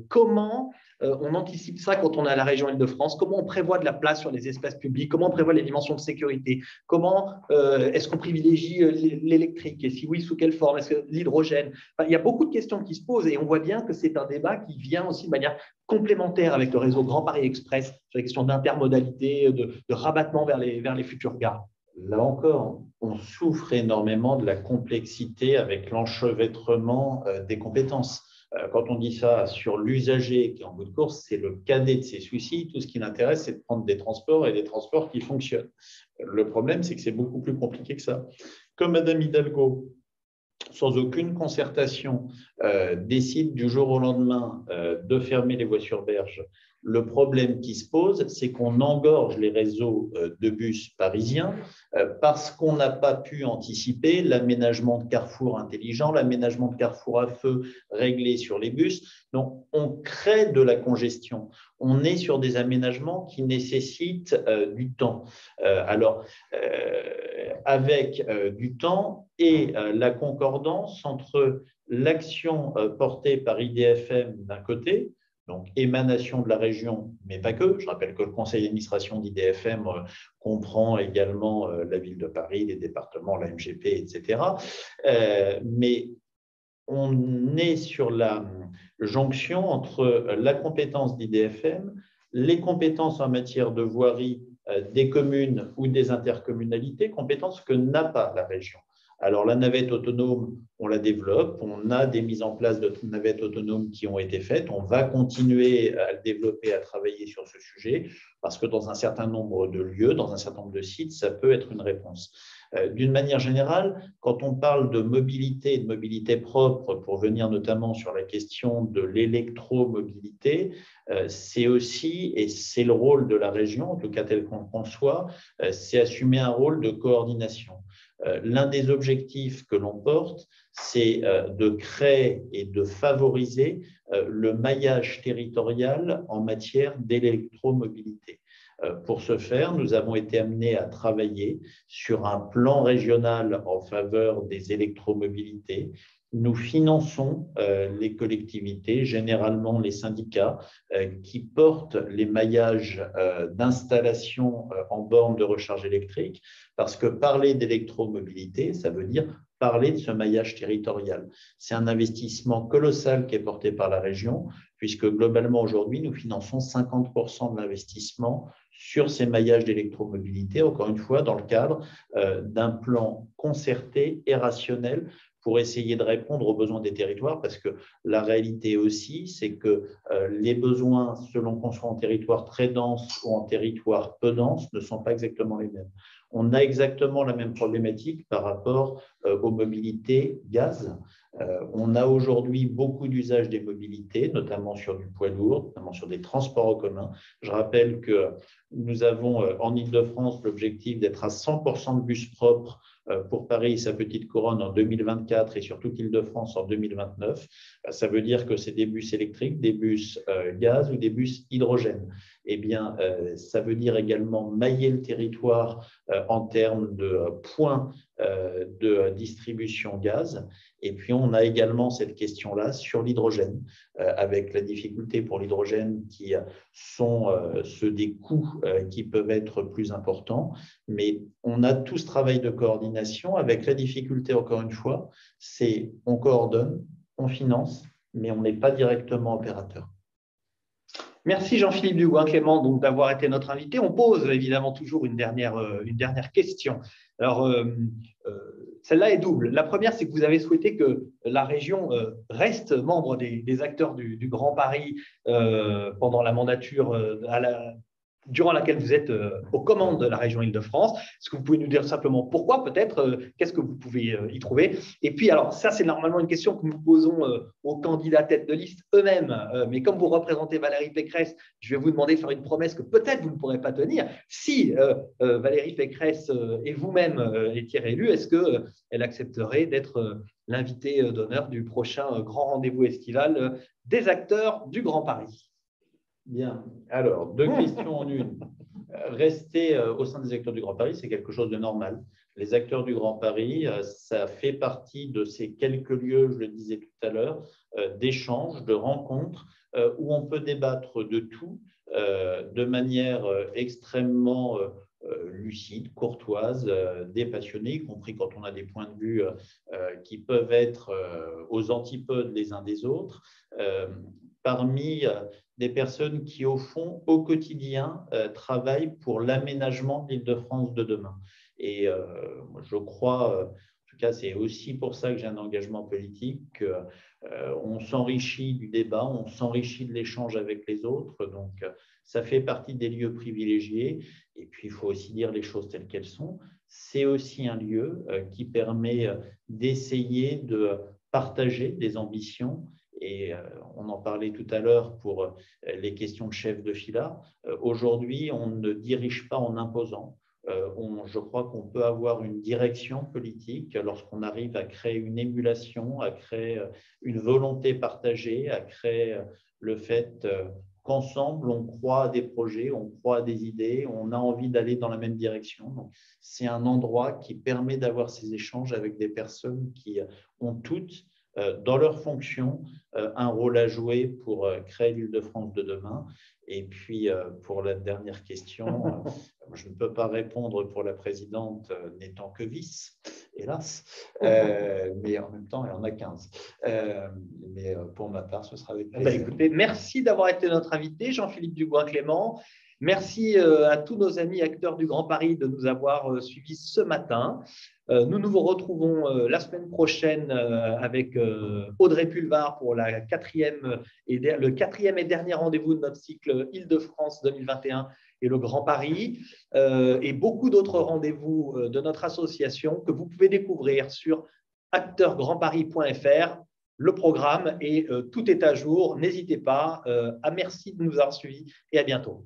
Comment on anticipe ça quand on est à la région Île-de-France? Comment on prévoit de la place sur les espaces publics? Comment on prévoit les dimensions de sécurité? Comment est-ce qu'on privilégie l'électrique? Et si oui, sous quelle forme? Est-ce que l'hydrogène? Enfin, il y a beaucoup de questions qui se posent et on voit bien que c'est un débat qui vient aussi de manière complémentaire avec le réseau Grand Paris Express sur les questions d'intermodalité, de rabattement vers les futures gares. Là encore, on souffre énormément de la complexité avec l'enchevêtrement des compétences. Quand on dit ça sur l'usager qui est en bout de course, c'est le cadet de ses soucis. Tout ce qui l'intéresse, c'est de prendre des transports et des transports qui fonctionnent. Le problème, c'est que c'est beaucoup plus compliqué que ça. Comme Madame Hidalgo, sans aucune concertation, décide du jour au lendemain de fermer les voies sur berge, le problème qui se pose, c'est qu'on engorge les réseaux de bus parisiens parce qu'on n'a pas pu anticiper l'aménagement de carrefours intelligents, l'aménagement de carrefours à feu réglés sur les bus. Donc, on crée de la congestion. On est sur des aménagements qui nécessitent du temps. Avec du temps et la concordance entre l'action portée par IDFM d'un côté, donc émanation de la région, mais pas que. Je rappelle que le conseil d'administration d'IDFM comprend également la ville de Paris, les départements, la MGP, etc. Mais on est sur la jonction entre la compétence d'IDFM, les compétences en matière de voirie des communes ou des intercommunalités, compétences que n'a pas la région. Alors, la navette autonome, on la développe, on a des mises en place de navettes autonomes qui ont été faites, on va continuer à le développer, à travailler sur ce sujet, parce que dans un certain nombre de lieux, dans un certain nombre de sites, ça peut être une réponse. D'une manière générale, quand on parle de mobilité propre, pour venir notamment sur la question de l'électromobilité, c'est aussi, et c'est le rôle de la région, en tout cas tel qu'on le conçoit, c'est assumer un rôle de coordination. L'un des objectifs que l'on porte, c'est de créer et de favoriser le maillage territorial en matière d'électromobilité. Pour ce faire, nous avons été amenés à travailler sur un plan régional en faveur des électromobilités. Nous finançons les collectivités, généralement les syndicats, qui portent les maillages d'installation en bornes de recharge électrique, parce que parler d'électromobilité, ça veut dire parler de ce maillage territorial. C'est un investissement colossal qui est porté par la région, puisque globalement aujourd'hui, nous finançons 50% de l'investissement sur ces maillages d'électromobilité, encore une fois, dans le cadre d'un plan concerté et rationnel pour essayer de répondre aux besoins des territoires, parce que la réalité aussi, c'est que les besoins, selon qu'on soit en territoire très dense ou en territoire peu dense, ne sont pas exactement les mêmes. On a exactement la même problématique par rapport aux mobilités gaz. On a aujourd'hui beaucoup d'usages des mobilités, notamment sur du poids lourd, notamment sur des transports en commun. Je rappelle que nous avons en Île-de-France l'objectif d'être à 100% de bus propres pour Paris et sa petite couronne en 2024 et sur toute l'Île-de-France en 2029. Ça veut dire que c'est des bus électriques, des bus gaz ou des bus hydrogène. Eh bien, ça veut dire également mailler le territoire en termes de points de distribution gaz. Et puis, on a également cette question-là sur l'hydrogène, avec la difficulté pour l'hydrogène qui sont ceux des coûts qui peuvent être plus importants. Mais on a tout ce travail de coordination avec la difficulté, encore une fois, c'est on coordonne, on finance, mais on n'est pas directement opérateur. Merci Jean-Philippe Dugouin-Clément donc d'avoir été notre invité. On pose évidemment toujours une dernière question. Alors, celle-là est double. La première, c'est que vous avez souhaité que la région reste membre des acteurs du Grand Paris pendant la mandature durant laquelle vous êtes aux commandes de la région Île-de-France. Est-ce que vous pouvez nous dire simplement pourquoi, peut-être, qu'est-ce que vous pouvez y trouver? Et puis, alors, ça, c'est normalement une question que nous posons aux candidats tête de liste eux-mêmes. Mais comme vous représentez Valérie Pécresse, je vais vous demander de faire une promesse que peut-être vous ne pourrez pas tenir. Si Valérie Pécresse et vous-même étiez réélus, est-ce qu'elle accepterait d'être l'invité d'honneur du prochain grand rendez-vous estival des acteurs du Grand Paris? Bien. Alors, deux questions en une. Rester au sein des acteurs du Grand Paris, c'est quelque chose de normal. Les acteurs du Grand Paris, ça fait partie de ces quelques lieux, je le disais tout à l'heure, d'échanges, de rencontres, où on peut débattre de tout de manière extrêmement lucide, courtoise, dépassionnée, y compris quand on a des points de vue qui peuvent être aux antipodes les uns des autres, parmi des personnes qui, au fond, au quotidien, travaillent pour l'aménagement de l'Île-de-France de demain. Et je crois, en tout cas, c'est aussi pour ça que j'ai un engagement politique, qu'on s'enrichit du débat, on s'enrichit de l'échange avec les autres. Donc, ça fait partie des lieux privilégiés. Et puis, il faut aussi dire les choses telles qu'elles sont. C'est aussi un lieu qui permet d'essayer de partager des ambitions. Et on en parlait tout à l'heure pour les questions de chef de fila. Aujourd'hui, on ne dirige pas en imposant. Je crois qu'on peut avoir une direction politique lorsqu'on arrive à créer une émulation, à créer une volonté partagée, à créer le fait qu'ensemble, on croit à des projets, on croit à des idées, on a envie d'aller dans la même direction. C'est un endroit qui permet d'avoir ces échanges avec des personnes qui ont toutes dans leurs fonctions, un rôle à jouer pour créer l'Île-de-France de demain. Et puis, pour la dernière question, je ne peux pas répondre pour la présidente n'étant que vice, hélas, mais en même temps, elle en a 15. Mais pour ma part, ce sera avec plaisir. Écoutez, merci d'avoir été notre invité, Jean-Philippe Dubois-Clément. Merci à tous nos amis acteurs du Grand Paris de nous avoir suivis ce matin. Nous nous retrouvons la semaine prochaine avec Audrey Pulvar pour le quatrième et dernier rendez-vous de notre cycle Île-de-France 2021 et le Grand Paris, et beaucoup d'autres rendez-vous de notre association que vous pouvez découvrir sur acteurgrandparis.fr. Le programme et tout est à jour. N'hésitez pas. Merci de nous avoir suivis et à bientôt.